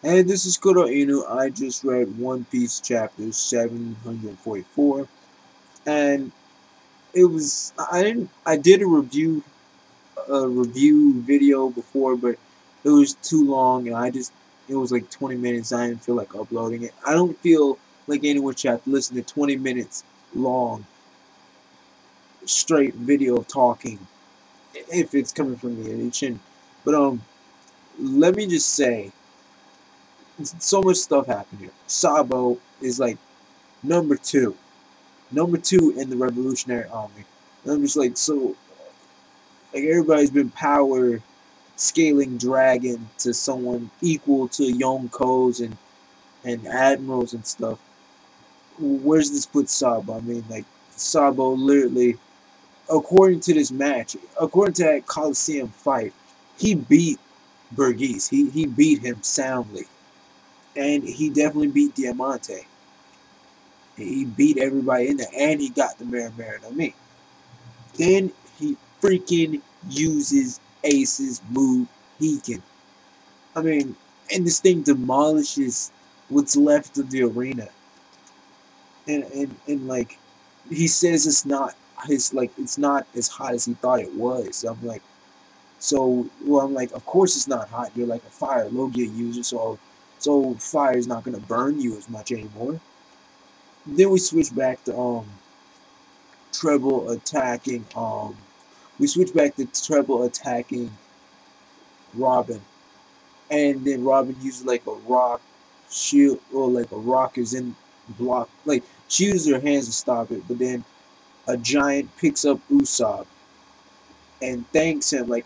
Hey, this is Kuro Inu. I just read One Piece chapter 744, and I did a review video before, but it was too long, and it was like 20 minutes. I didn't feel like uploading it. I don't feel like anyone should have to listen to 20 minutes long straight video of talking if it's coming from me. It shouldn't. But let me just say, so much stuff happened here. Sabo is like number two. Number two in the Revolutionary Army. And I'm just like, so, like, everybody's been power scaling Dragon to someone equal to Yonkos and Admirals and stuff. Where's this put Sabo? I mean, like, Sabo literally, according to this match, according to that Coliseum fight, he beat Burgess. He beat him soundly. And he definitely beat Diamante. He beat everybody in there, and he got the Marimara on me. Then he freaking uses Ace's move Hekin. I mean, and this thing demolishes what's left of the arena. And like, he says it's not as hot as he thought it was. So I'm like, I'm like, of course it's not hot. You're like a fire Logia user, so fire is not gonna burn you as much anymore. Then we switch back to treble attacking we switch back to treble attacking Robin, and then Robin uses like a rock shield, or like a rock is in block, like she uses her hands to stop it, but then a giant picks up Usopp and thanks him, like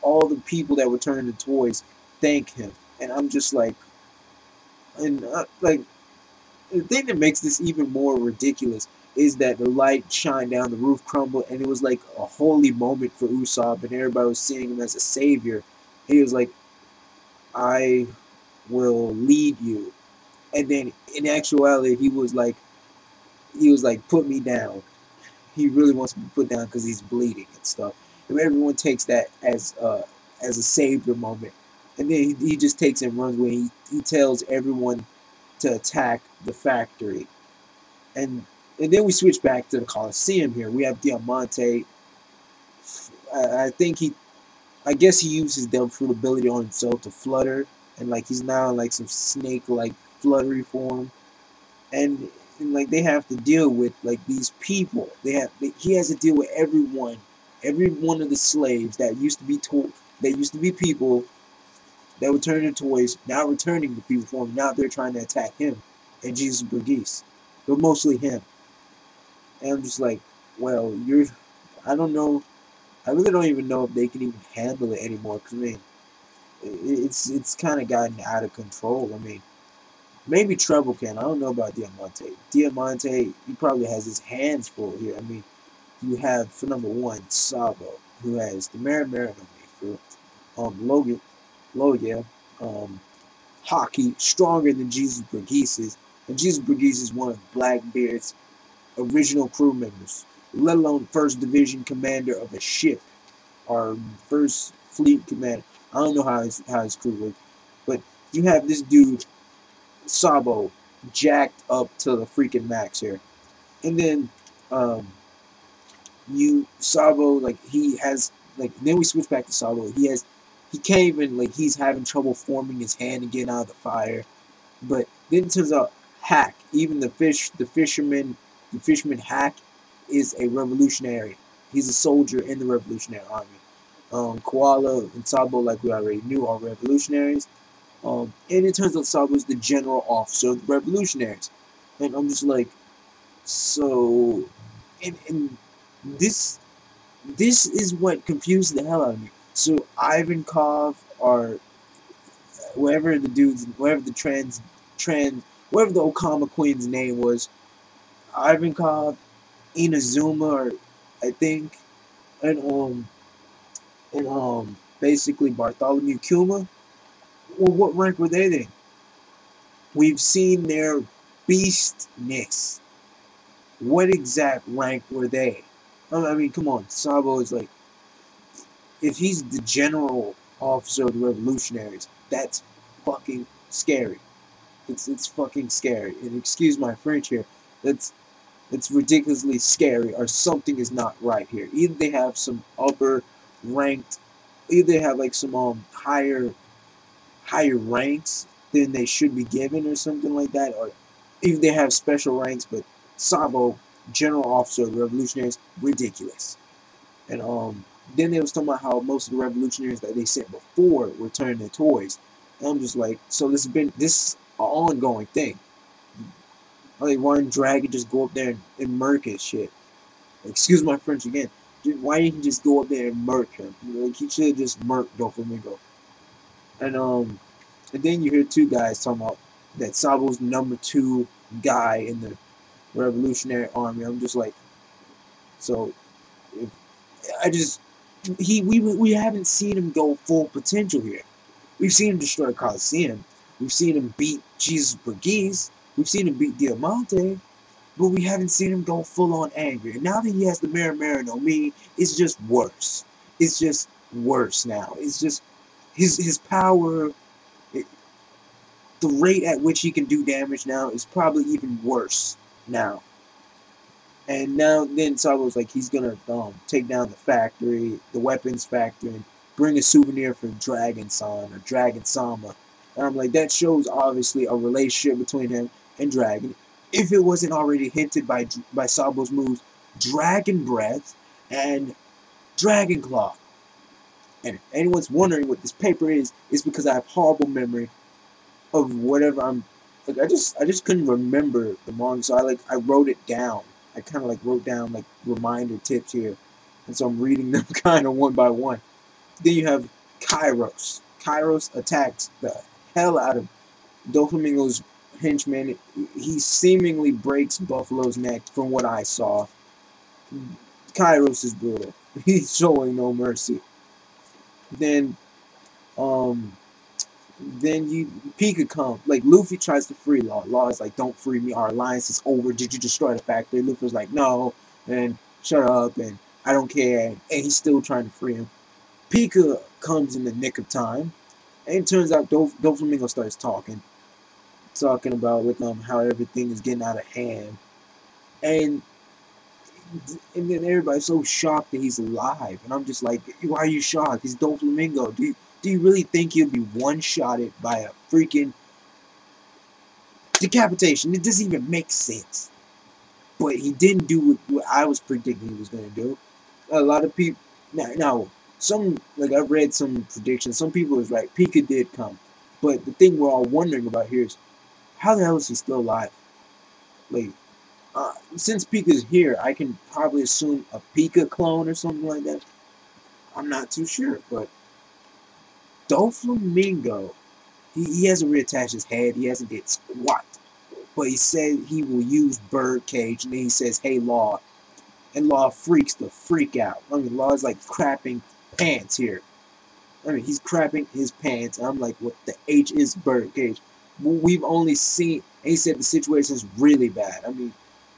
all the people that were turning into toys thank him, and I'm just like, and like, the thing that makes this even more ridiculous is that the light shined down, the roof crumbled, and it was like a holy moment for Usopp, and everybody was seeing him as a savior. He was like, I will lead you. And then in actuality, he was like, put me down. He really wants to be put down because he's bleeding and stuff. And everyone takes that as a savior moment. And then he just takes and runs away. He tells everyone to attack the factory. And and then we switch back to the Coliseum here. We have Diamante. I think I guess he uses Devil Fruit ability on himself to flutter, and like he's now in like some snake-like fluttery form, and, like they have to deal with like these people. He has to deal with every one of the slaves that used to be people that were turned into toys, now returning to people form. Now they're trying to attack him and Jesus Burgess, but mostly him. And I'm just like, well, I don't know. I really don't even know if they can even handle it anymore. Cause I mean, it's kind of gotten out of control. I mean, maybe Treble can. I don't know about Diamante. Diamante, he probably has his hands full here. I mean, you have, for number one, Sabo, who has the Marimara for Logia, um, Hockey, stronger than Jesus Burgess, and Jesus Burgess is one of Blackbeard's original crew members, let alone first division commander of a ship, or first fleet commander. I don't know how his crew was, but you have this dude Sabo jacked up to the freaking max here, and then um, you Sabo, like he has, like, then we switch back to Sabo. He can't even, like, he's having trouble forming his hand and getting out of the fire. But then it turns out Hack, even the fisherman Hack is a revolutionary. He's a soldier in the Revolutionary Army. Koala and Sabo, like we already knew, are revolutionaries. And it turns out Sabo is the general officer of the revolutionaries. And I'm just like, so, and this this is what confused the hell out of me. So Ivankov, or whatever the whatever the Okama Queen's name was, Ivankov, Inazuma, or I think, and basically Bartholomew Kuma. Well, what rank were they then? We've seen their beastness. What exact rank were they? I mean, come on, Sabo is like, if he's the general officer of the revolutionaries, that's fucking scary. It's fucking scary. And excuse my French here. It's ridiculously scary, or something is not right here. Either they have some upper ranked, either they have like some higher ranks than they should be given, or something like that, or even they have special ranks. But Sabo, General Officer of the Revolutionaries, ridiculous. And then they was talking about how most of the revolutionaries that they sent before were turning into toys. And I'm just like, so this an ongoing thing. Like, why didn't Dragon just go up there and murk his shit? Excuse my French again. Why didn't he just go up there and murk him? Like, he should have just murked Doflamingo. And then you hear two guys talking about that Sabo's #2 guy in the Revolutionary Army. I'm just like, so if, I just we haven't seen him go full potential here. We've seen him destroy Coliseum. We've seen him beat Jesus Burgess. We've seen him beat Diamante. But we haven't seen him go full on angry. And now that he has the Mera no Mi, it's just worse. It's just worse now. It's just his power, the rate at which he can do damage now is probably even worse now. And now then Sabo's like, he's gonna take down the factory, the weapons factory, and bring a souvenir for Dragon-san or Dragon-sama. And I'm like, that shows obviously a relationship between him and Dragon. If it wasn't already hinted by Sabo's moves, Dragon Breath and Dragon Claw. And if anyone's wondering what this paper is, it's because I have horrible memory of whatever I'm like. I just couldn't remember the manga, so I wrote it down. I kind of like wrote down like reminder tips here, and so I'm reading them kind of one by one. Then you have Kairos. Kairos attacks the hell out of Doflamingo's henchman. He seemingly breaks Buffalo's neck from what I saw. Kairos is brutal. He's showing no mercy. Then Pika comes. Like, Luffy tries to free Law. Law is like, don't free me. Our alliance is over. Did you destroy the factory? Luffy's like, no. And shut up. And I don't care. And he's still trying to free him. Pika comes in the nick of time. And it turns out Doflamingo starts talking about like how everything is getting out of hand. And then everybody's so shocked that he's alive. And I'm just like, why are you shocked? He's Doflamingo. Do you really think he'll be one-shotted by a freaking decapitation? It doesn't even make sense. But he didn't do what I was predicting he was going to do. A lot of people... Now, I've read some predictions. Some people was right. Pika did come. But the thing we're all wondering about here is, how the hell is he still alive? Like, since Pika's here, I can probably assume a Pika clone or something like that. I'm not too sure, but Doflamingo, he hasn't reattached his head. He hasn't did squat. But he said he will use Birdcage, and then he says, hey, Law. And Law freaks the freak out. I mean, Law is like crapping pants here. I mean, he's crapping his pants. And I'm like, what the H is Birdcage? We've only seen, and he said the situation is really bad. I mean,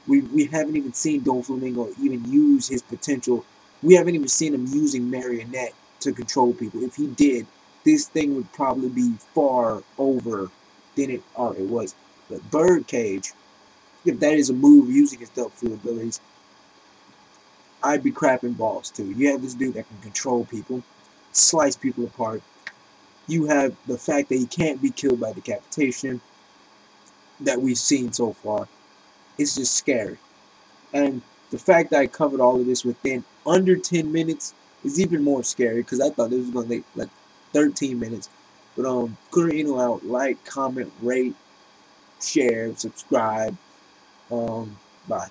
we haven't even seen Doflamingo even use his potential. We haven't even seen him using Marionette to control people. If he did, this thing would probably be far over than it already was. But Birdcage, if that is a move using his Delphi abilities, I'd be crapping balls too. You have this dude that can control people, slice people apart. You have the fact that he can't be killed by decapitation that we've seen so far. It's just scary. And the fact that I covered all of this within under 10 minutes is even more scary, because I thought this was going to take like 13 minutes. But Kurino out. Like, comment, rate, share, subscribe. Bye.